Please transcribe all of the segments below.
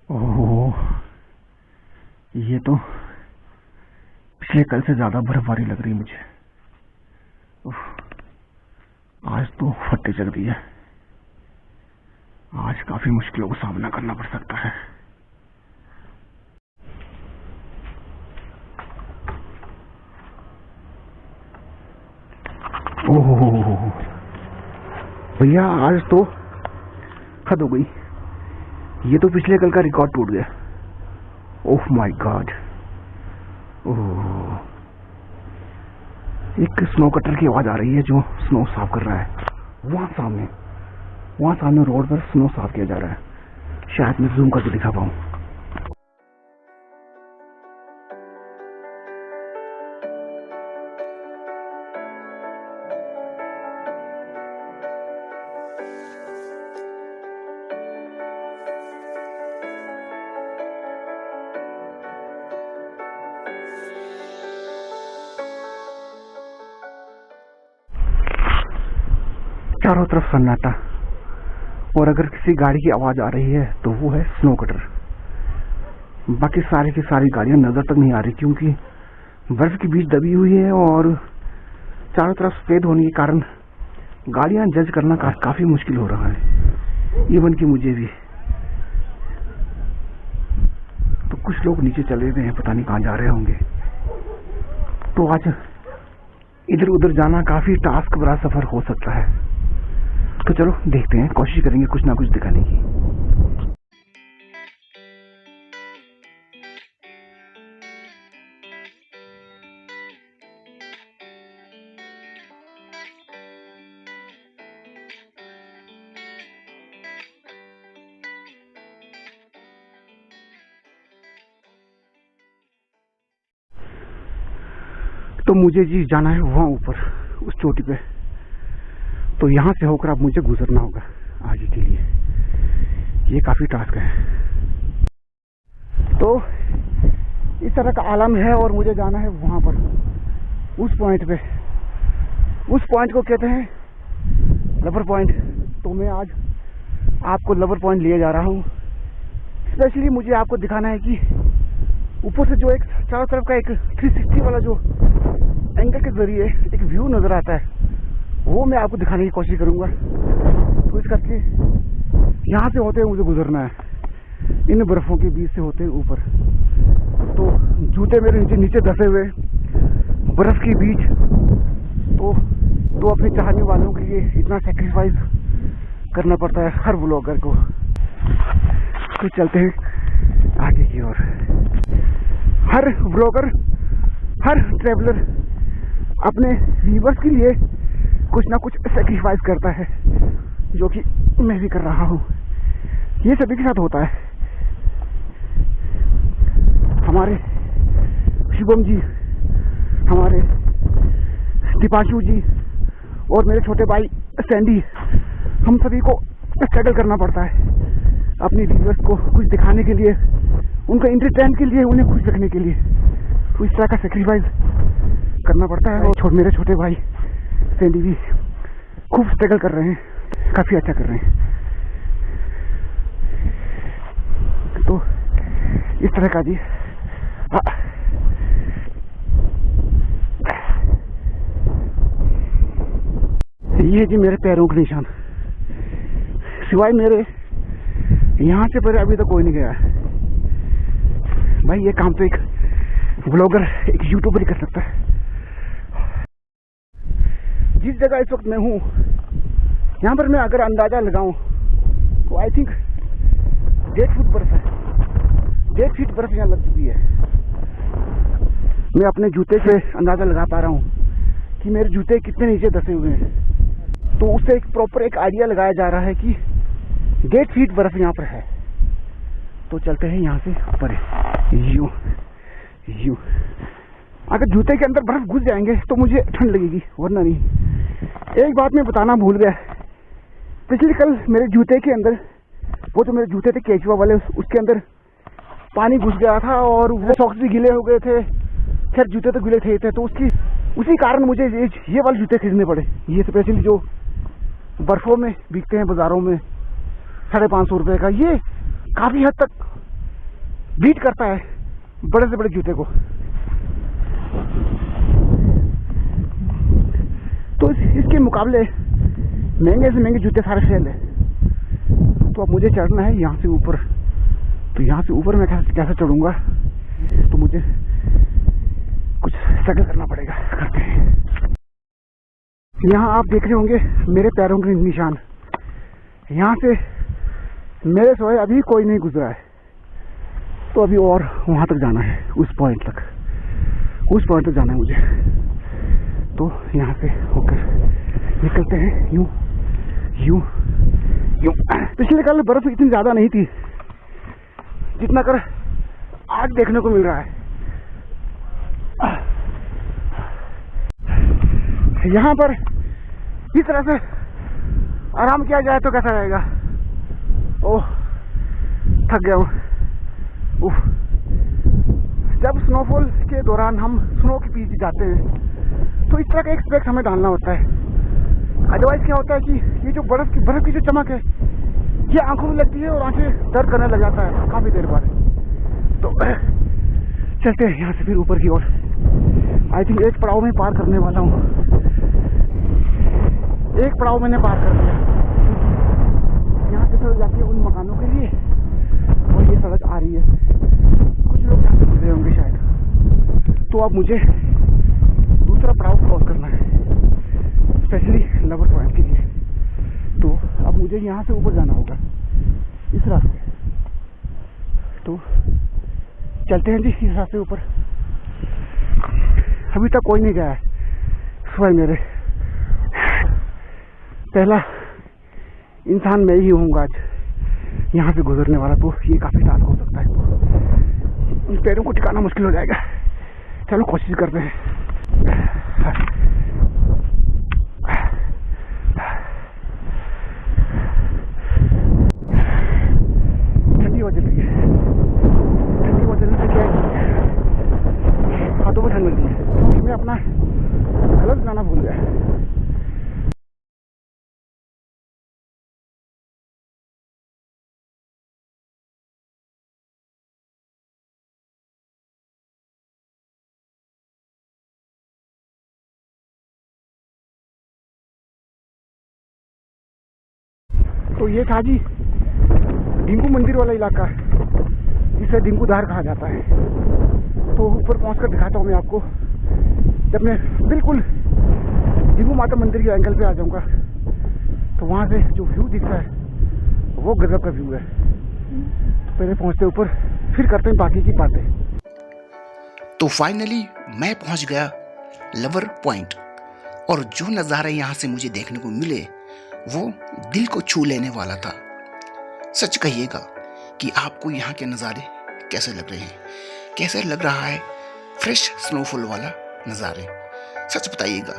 ओह, ये तो पिछले कल से ज्यादा बर्फबारी लग रही है मुझे। आज तो फट्टे चल रही है। आज काफी मुश्किलों का सामना करना पड़ सकता है। ओह भैया, आज तो हद हो गई। ये तो पिछले कल का रिकॉर्ड टूट गया। Oh my God. ओह, एक स्नो कटर की आवाज आ रही है जो स्नो साफ कर रहा है। वहां सामने रोड पर स्नो साफ किया जा रहा है। शायद मैं जूम करके दिखा पाऊं। चारों तरफ सन्नाटा, और अगर किसी गाड़ी की आवाज आ रही है तो वो है स्नो कटर। बाकी सारी की सारी गाड़ियां नजर तक नहीं आ रही क्योंकि बर्फ के बीच दबी हुई है और चारों तरफ सफेद होने के कारण गाड़ियां जज करना काफी मुश्किल हो रहा है, इवन कि मुझे भी। तो कुछ लोग नीचे चले गए हैं, पता नहीं कहां जा रहे होंगे। तो आज इधर उधर जाना काफी टास्क भरा सफर हो सकता है। तो चलो देखते हैं, कोशिश करेंगे कुछ ना कुछ दिखाने की। तो मुझे जी जाना है वहां ऊपर, उस चोटी पे। तो यहां से होकर अब मुझे गुजरना होगा आगे के लिए। ये काफी टास्क है। तो इस तरह का आलम है और मुझे जाना है वहां पर, उस पॉइंट पे। उस पॉइंट को कहते हैं लवर पॉइंट। तो मैं आज आपको लवर पॉइंट लिए जा रहा हूँ। स्पेशली मुझे आपको दिखाना है कि ऊपर से जो एक चारों तरफ का एक 360 वाला जो एंगल के जरिए एक व्यू नजर आता है, वो मैं आपको दिखाने की कोशिश करूंगा। तो इस करके यहाँ से होते हुए मुझे गुजरना है, इन बर्फों के बीच से होते ऊपर। तो जूते मेरे नीचे धसे हुए बर्फ के बीच। तो अपने चाहने वालों के लिए इतना सेक्रीफाइस करना पड़ता है हर ब्लॉगर को। तो चलते हैं आगे की ओर। हर ब्लॉगर, हर ट्रेवलर अपने व्यूअर्स के लिए कुछ ना कुछ सेक्रीफाइस करता है, जो कि मैं भी कर रहा हूँ। ये सभी के साथ होता है। हमारे शुभम जी, हमारे दीपांशु जी और मेरे छोटे भाई सैंडी, हम सभी को स्ट्रगल करना पड़ता है अपनी व्यूअर्स को कुछ दिखाने के लिए, उनका एंटरटेन के लिए, उन्हें खुश रखने के लिए। तो इस तरह का सेक्रीफाइस करना पड़ता है। और मेरे छोटे भाई सैंडी भी खूब स्ट्रगल कर रहे हैं, काफी अच्छा कर रहे हैं। तो इस तरह का जी ये जी मेरे पैरों के निशान, सिवाय मेरे यहाँ से परे अभी तक कोई नहीं गया है। भाई ये काम तो एक ब्लॉगर, एक यूट्यूबर ही कर सकता है। जिस जगह इस वक्त मैं हूँ, यहाँ पर मैं अगर अंदाजा लगाऊं तो आई थिंक 1.5 फुट बर्फ है। 1.5 फीट बर्फ यहाँ लग चुकी है। मैं अपने जूते से अंदाजा लगा पा रहा हूँ कि मेरे जूते कितने नीचे धसे हुए हैं। तो उससे एक प्रॉपर एक आइडिया लगाया जा रहा है कि 1.5 फीट बर्फ यहाँ पर है। तो चलते हैं यहाँ से ऊपर। यूं अगर जूते के अंदर बर्फ घुस जाएंगे तो मुझे ठंड लगेगी, वरना नहीं। एक बात मैं बताना भूल गया, पिछले कल मेरे जूते के अंदर, वो जो मेरे जूते थे केचुआ वाले, उसके अंदर पानी घुस गया था और वो सॉक्स भी गीले हो गए थे। खैर जूते तो गीले थे तो उसी कारण मुझे ये वाले जूते खरीदने पड़े। ये स्पेशली जो बर्फों में बिकते हैं बाजारों में 550 रुपए का, ये काफी हद तक बीट करता है बड़े से बड़े जूते को। तो इसके मुकाबले महंगे से महंगे जूते सारे फेल है। तो अब मुझे चढ़ना है यहाँ से ऊपर। तो यहाँ से ऊपर मैं कैसे चढ़ूंगा, तो मुझे कुछ स्ट्रगल करना पड़ेगा। करते हैं। यहाँ आप देख रहे होंगे मेरे पैरों के निशान। यहाँ से मेरे सोए अभी कोई नहीं गुजरा है। तो अभी और वहाँ तक जाना है, उस पॉइंट तक जाना है मुझे। तो यहाँ से होकर निकलते हैं यूं। पिछले कल बर्फ इतनी ज्यादा नहीं थी जितना कर आज देखने को मिल रहा है। यहाँ पर इस तरह से आराम किया जाए तो कैसा रहेगा। ओह थक गया हूँ। जब स्नोफॉल के दौरान हम स्नो के पीछे जाते हैं तो इस तरह का एक स्पेक्स हमें डालना होता है। अदरवाइज क्या होता है कि ये जो बर्फ की जो चमक है ये आंखों में लगती है और आंखें दर्द करने लग जाता है काफी देर बाद। तो चलते हैं यहाँ से फिर ऊपर की ओर। आई थिंक एक पड़ाव में पार करने वाला हूँ। एक पड़ाव मैंने पार कर दिया। यहाँ से सड़क जाती है उन मकानों के लिए और ये सड़क आ रही है। कुछ लोग यहाँ से गुजरे होंगे शायद। तो अब मुझे दूसरा पड़ाव क्रॉस करना है, स्पेशली लवर पॉइंट के लिए। तो अब मुझे यहाँ से ऊपर जाना होगा इस रास्ते। तो चलते हैं जी इस रास्ते ऊपर। अभी तक कोई नहीं गया है सिवाय मेरे। पहला इंसान मैं ही होऊंगा आज यहाँ से गुजरने वाला। तो ये काफी टास्क हो सकता है। तो इन पैरों को टिकाना मुश्किल हो जाएगा। चलो कोशिश करते हैं। ठंडी हवा चल रही है। ठंडी हवा चलने से क्या है, हाथों में ठंड लगती है। क्योंकि मैं अपना गलत गाना भूल गया। तो ये था जी डिंगू मंदिर वाला इलाका, जिसे डिंगू धार कहा जाता है। तो ऊपर पहुंचकर दिखाता हूँ मैं आपको। जब मैं बिल्कुल डिंगू माता मंदिर के एंगल पे आ जाऊंगा तो वहां से जो व्यू दिखता है वो गजब का व्यू है। तो पहले पहुंचते ऊपर, फिर करते हैं बाकी की बातें। तो फाइनली मैं पहुंच गया लवर पॉइंट, और जो नज़ारे यहाँ से मुझे देखने को मिले वो दिल को छू लेने वाला था। सच कहिएगा कि आपको यहाँ के नज़ारे कैसे लग रहे हैं, कैसे लग रहा है फ्रेश स्नोफॉल वाला नज़ारे। सच बताइएगा,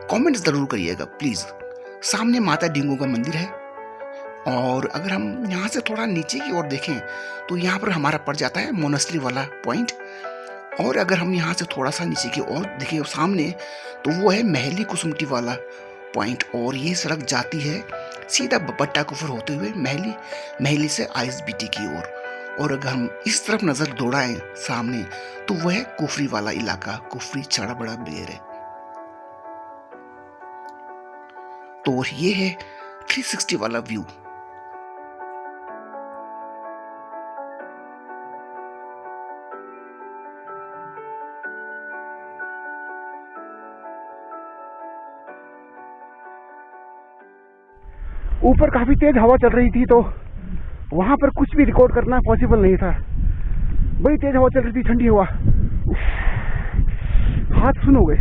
कमेंट ज़रूर करिएगा प्लीज़। सामने माता डिंगू का मंदिर है, और अगर हम यहाँ से थोड़ा नीचे की ओर देखें तो यहाँ पर हमारा पड़ जाता है मोनेस्ट्री वाला पॉइंट। और अगर हम यहाँ से थोड़ा सा नीचे की ओर देखें सामने, तो वो है महली कुसुमटी वाला पॉइंट। और ये सड़क जाती है सीधा बट्टा कुफर होते हुए महली से आईएसबीटी की ओर। और अगर हम इस तरफ नज़र दौड़ाएं सामने, तो वह है कुफरी वाला इलाका, कुफरी चढ़ा बड़ा बेर है। तो ये है 360 वाला व्यू। ऊपर काफी तेज हवा चल रही थी, तो वहां पर कुछ भी रिकॉर्ड करना पॉसिबल नहीं था। बड़ी तेज हवा चल रही थी, ठंडी हवा, हाथ सुन हो गए।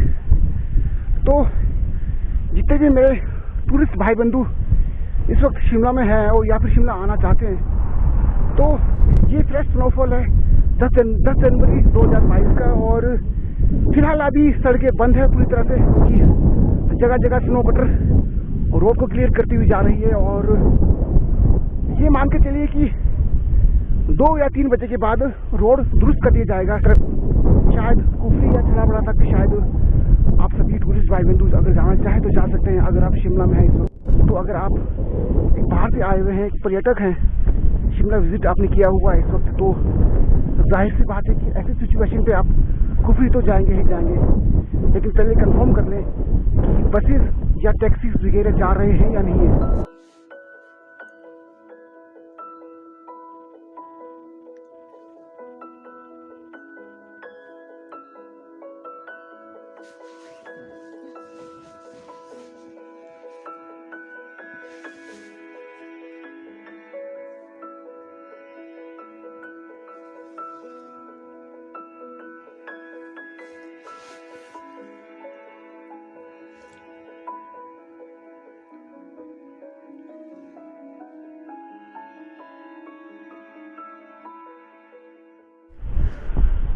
तो जितने भी मेरे टूरिस्ट भाई बंधु इस वक्त शिमला में हैं और या फिर शिमला आना चाहते हैं, तो ये फ्रेश स्नोफॉल है 10 जनवरी 2022 का। और फिलहाल अभी सड़कें बंद है पूरी तरह से। जगह जगह स्नो कटर रोड को क्लियर करती हुई जा रही है। और ये मान के चलिए कि 2 या 3 बजे के बाद रोड दुरुस्त कर दिया जाएगा। शायद कुफरी या छड़ाबड़ा तक शायद आप सभी टूरिस्ट भाई बंधु अगर जाना चाहें तो जा सकते हैं। अगर आप शिमला में हैं इस वक्त, तो अगर आप एक बाहर से आए हुए हैं, एक पर्यटक हैं, शिमला विजिट आपने किया हुआ है इस वक्त, तो जाहिर सी बात है कि ऐसी सिचुएशन पे आप कुफरी तो जाएंगे ही जाएंगे, लेकिन पहले कंफर्म कर लें कि बसेस या टैक्सीज वगैरह जा रहे हैं या नहीं है।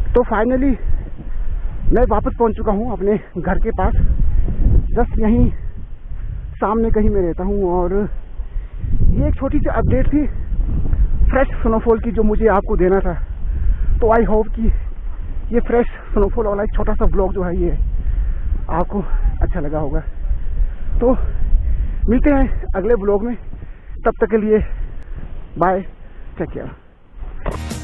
तो फाइनली मैं वापस पहुंच चुका हूं अपने घर के पास। जस्ट यहीं सामने कहीं मैं रहता हूं, और ये एक छोटी सी अपडेट थी फ्रेश स्नोफॉल की जो मुझे आपको देना था। तो आई होप कि ये फ्रेश स्नोफॉल वाला एक छोटा सा ब्लॉग जो है ये आपको अच्छा लगा होगा। तो मिलते हैं अगले ब्लॉग में, तब तक के लिए बाय, टेक केयर।